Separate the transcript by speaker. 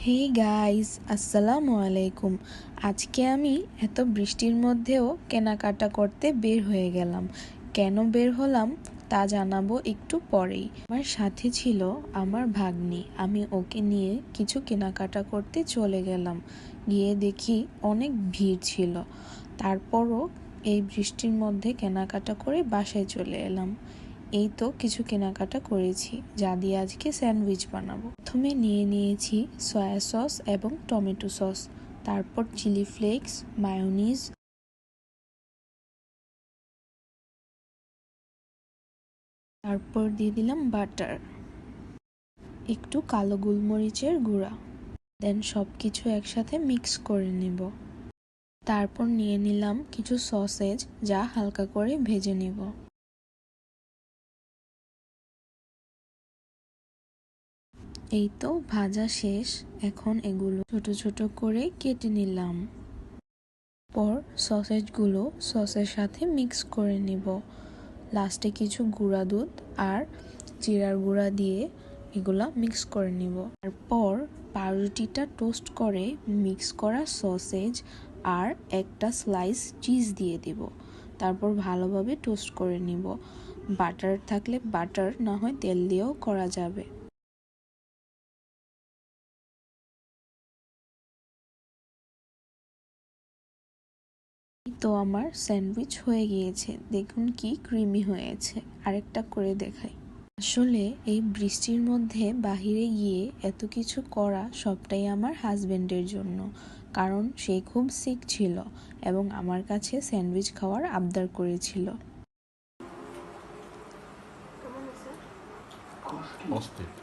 Speaker 1: Hey guys, আসসালামু আলাইকুম। আজকে আমি এত বৃষ্টির মধ্যেও কেনাকাটা করতে বের হয়ে গেলাম। কেন বের হলাম তা জানাবো একটু পরেই। আমার সাথে ছিল আমার ভাগ্নি। আমি ওকে নিয়ে কিছু কেনাকাটা করতে চলে গেলাম। গিয়ে দেখি অনেক ভিড় ছিল। তারপরও এই বৃষ্টির মধ্যে কেনাকাটা করে বাসায় চলে এলাম। এই তো কিছু কেনাকাটা করেছি, যা দিয়ে আজকে স্যান্ডউইচ বানাবো। প্রথমে নিয়ে নিয়েছি সয়া সস এবং টমেটো সস, তারপর চিলি ফ্লেক্স, মায়োনিজ, তারপর দিয়ে দিলাম বাটার, একটু কালো গোলমরিচের গুঁড়া। দেন সব কিছু একসাথে মিক্স করে নেব। তারপর নিয়ে নিলাম কিছু সসেজ, যা হালকা করে ভেজে নেব। এই তো ভাজা শেষ। এখন এগুলো ছোট ছোট করে কেটে নিলাম। পর সসেজগুলো সসের সাথে মিক্স করে নেব। লাস্টে কিছু গুঁড়া দুধ আর জিরার গুঁড়া দিয়ে এগুলা মিক্স করে নিব। তারপর পাউরুটিটা টোস্ট করে মিক্স করা সসেজ আর একটা স্লাইস চিজ দিয়ে দিব। তারপর ভালোভাবে টোস্ট করে নিব। বাটার থাকলে বাটার, না হয় তেল দিয়েও করা যাবে। তো আমার স্যান্ডউইচ হয়ে গিয়েছে, দেখুন কি ক্রিমি হয়েছে। আরেকটা করে দেখাই। আসলে এই বৃষ্টির মধ্যে বাহিরে গিয়ে এত কিছু করা সবটাই আমার হাজবেন্ডের জন্য, কারণ সে খুব সিক ছিল এবং আমার কাছে স্যান্ডউইচ খাওয়ার আবদার করেছিল।
Speaker 2: অস্থির।